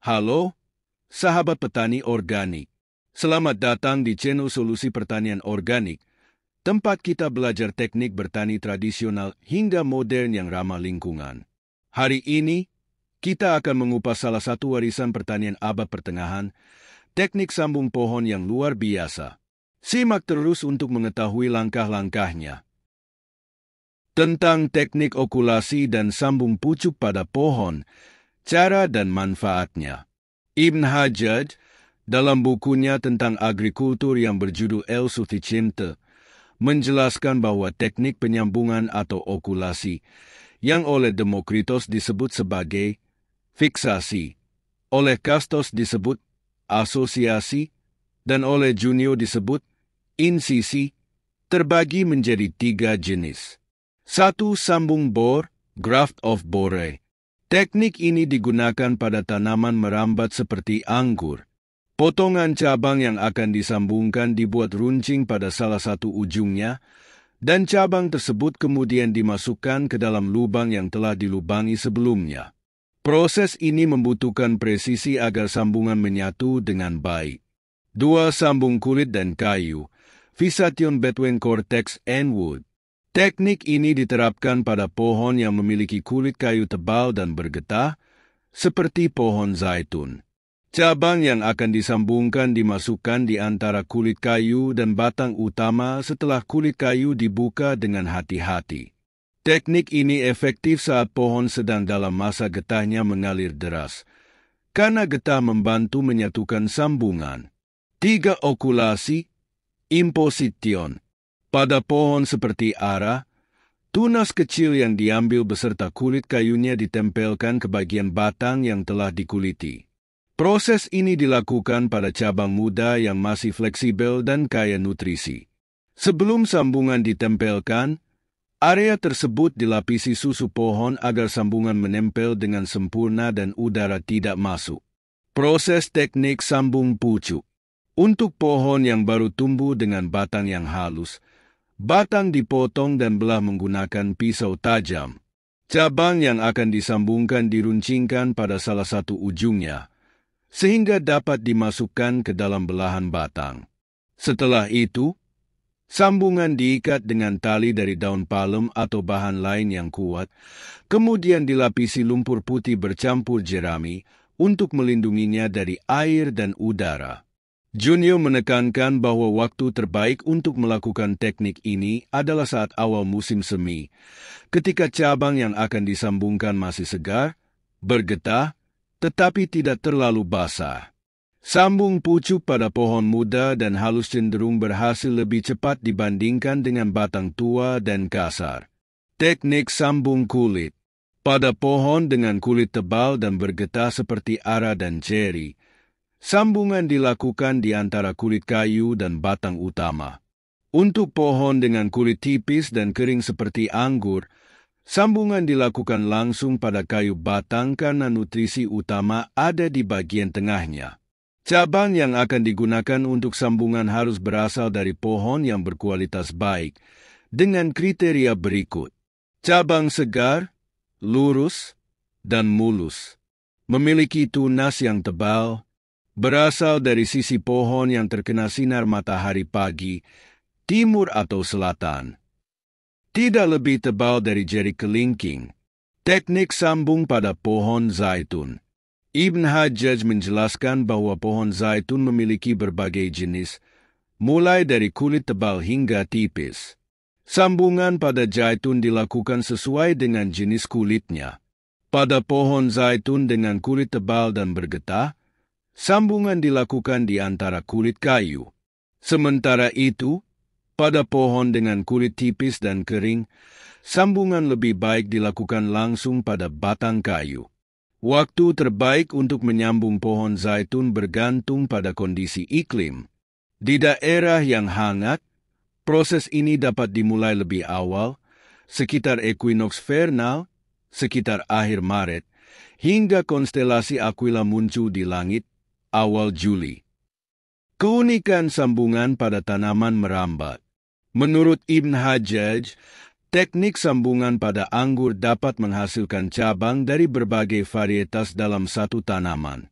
Halo, sahabat petani organik. Selamat datang di channel Solusi Pertanian Organik, tempat kita belajar teknik bertani tradisional hingga modern yang ramah lingkungan. Hari ini, kita akan mengupas salah satu warisan pertanian abad pertengahan, teknik sambung pohon yang luar biasa. Simak terus untuk mengetahui langkah-langkahnya. Tentang teknik okulasi dan sambung pucuk pada pohon, cara dan manfaatnya. Ibn Hajjaj, dalam bukunya tentang agrikultur yang berjudul El-Sufficiente, menjelaskan bahwa teknik penyambungan atau okulasi, yang oleh Demokritos disebut sebagai fiksasi, oleh Castos disebut asosiasi, dan oleh Junio disebut insisi, terbagi menjadi 3 jenis. 1. Sambung bor, graft of bore. Teknik ini digunakan pada tanaman merambat seperti anggur. Potongan cabang yang akan disambungkan dibuat runcing pada salah satu ujungnya, dan cabang tersebut kemudian dimasukkan ke dalam lubang yang telah dilubangi sebelumnya. Proses ini membutuhkan presisi agar sambungan menyatu dengan baik. 2. Sambung kulit dan kayu. Fixation between cortex and wood. Teknik ini diterapkan pada pohon yang memiliki kulit kayu tebal dan bergetah, seperti pohon zaitun. Cabang yang akan disambungkan dimasukkan di antara kulit kayu dan batang utama setelah kulit kayu dibuka dengan hati-hati. Teknik ini efektif saat pohon sedang dalam masa getahnya mengalir deras, karena getah membantu menyatukan sambungan. 3. Okulasi, imposition. Pada pohon seperti ara, tunas kecil yang diambil beserta kulit kayunya ditempelkan ke bagian batang yang telah dikuliti. Proses ini dilakukan pada cabang muda yang masih fleksibel dan kaya nutrisi. Sebelum sambungan ditempelkan, area tersebut dilapisi susu pohon agar sambungan menempel dengan sempurna dan udara tidak masuk. Proses teknik sambung pucuk. Untuk pohon yang baru tumbuh dengan batang yang halus, batang dipotong dan belah menggunakan pisau tajam. Cabang yang akan disambungkan diruncingkan pada salah satu ujungnya, sehingga dapat dimasukkan ke dalam belahan batang. Setelah itu, sambungan diikat dengan tali dari daun palem atau bahan lain yang kuat, kemudian dilapisi lumpur putih bercampur jerami untuk melindunginya dari air dan udara. Junio menekankan bahwa waktu terbaik untuk melakukan teknik ini adalah saat awal musim semi, ketika cabang yang akan disambungkan masih segar, bergetah, tetapi tidak terlalu basah. Sambung pucuk pada pohon muda dan halus cenderung berhasil lebih cepat dibandingkan dengan batang tua dan kasar. Teknik sambung kulit. Pada pohon dengan kulit tebal dan bergetah seperti ara dan ceri, sambungan dilakukan di antara kulit kayu dan batang utama. Untuk pohon dengan kulit tipis dan kering seperti anggur, sambungan dilakukan langsung pada kayu batang karena nutrisi utama ada di bagian tengahnya. Cabang yang akan digunakan untuk sambungan harus berasal dari pohon yang berkualitas baik, dengan kriteria berikut. Cabang segar, lurus, dan mulus. Memiliki tunas yang tebal, berasal dari sisi pohon yang terkena sinar matahari pagi, timur atau selatan. Tidak lebih tebal dari jari kelingking. Teknik sambung pada pohon zaitun. Ibn Hajjaj menjelaskan bahwa pohon zaitun memiliki berbagai jenis, mulai dari kulit tebal hingga tipis. Sambungan pada zaitun dilakukan sesuai dengan jenis kulitnya. Pada pohon zaitun dengan kulit tebal dan bergetah, sambungan dilakukan di antara kulit kayu. Sementara itu, pada pohon dengan kulit tipis dan kering, sambungan lebih baik dilakukan langsung pada batang kayu. Waktu terbaik untuk menyambung pohon zaitun bergantung pada kondisi iklim. Di daerah yang hangat, proses ini dapat dimulai lebih awal, sekitar equinox vernal, sekitar akhir Maret, hingga konstelasi Aquila muncul di langit, awal Juli. Keunikan sambungan pada tanaman merambat. Menurut Ibn Hajjaj, teknik sambungan pada anggur dapat menghasilkan cabang dari berbagai varietas dalam satu tanaman.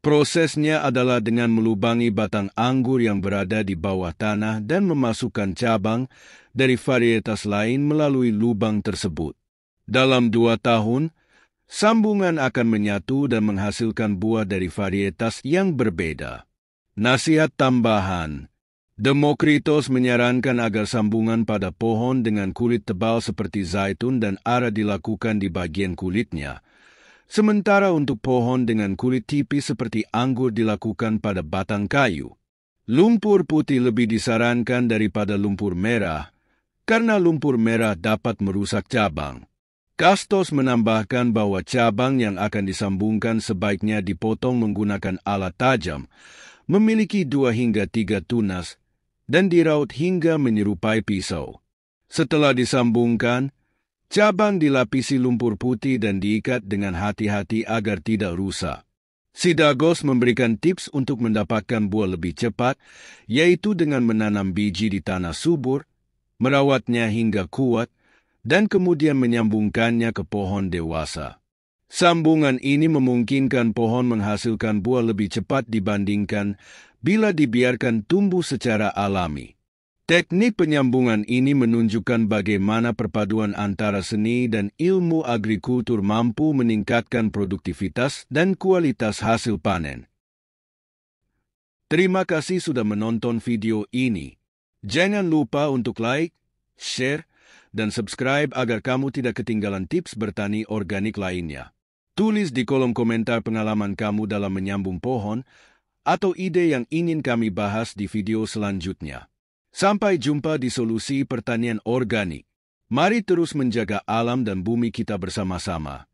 Prosesnya adalah dengan melubangi batang anggur yang berada di bawah tanah dan memasukkan cabang dari varietas lain melalui lubang tersebut. Dalam 2 tahun, sambungan akan menyatu dan menghasilkan buah dari varietas yang berbeda. Nasihat tambahan. Demokritos menyarankan agar sambungan pada pohon dengan kulit tebal seperti zaitun dan ara dilakukan di bagian kulitnya, sementara untuk pohon dengan kulit tipis seperti anggur dilakukan pada batang kayu. Lumpur putih lebih disarankan daripada lumpur merah, karena lumpur merah dapat merusak cabang. Kastos menambahkan bahwa cabang yang akan disambungkan sebaiknya dipotong menggunakan alat tajam, memiliki 2 hingga 3 tunas, dan diraut hingga menyerupai pisau. Setelah disambungkan, cabang dilapisi lumpur putih dan diikat dengan hati-hati agar tidak rusak. Sidagos memberikan tips untuk mendapatkan buah lebih cepat, yaitu dengan menanam biji di tanah subur, merawatnya hingga kuat, dan kemudian menyambungkannya ke pohon dewasa. Sambungan ini memungkinkan pohon menghasilkan buah lebih cepat dibandingkan bila dibiarkan tumbuh secara alami. Teknik penyambungan ini menunjukkan bagaimana perpaduan antara seni dan ilmu agrikultur mampu meningkatkan produktivitas dan kualitas hasil panen. Terima kasih sudah menonton video ini. Jangan lupa untuk like, share, dan subscribe agar kamu tidak ketinggalan tips bertani organik lainnya. Tulis di kolom komentar pengalaman kamu dalam menyambung pohon atau ide yang ingin kami bahas di video selanjutnya. Sampai jumpa di Solusi Pertanian Organik. Mari terus menjaga alam dan bumi kita bersama-sama.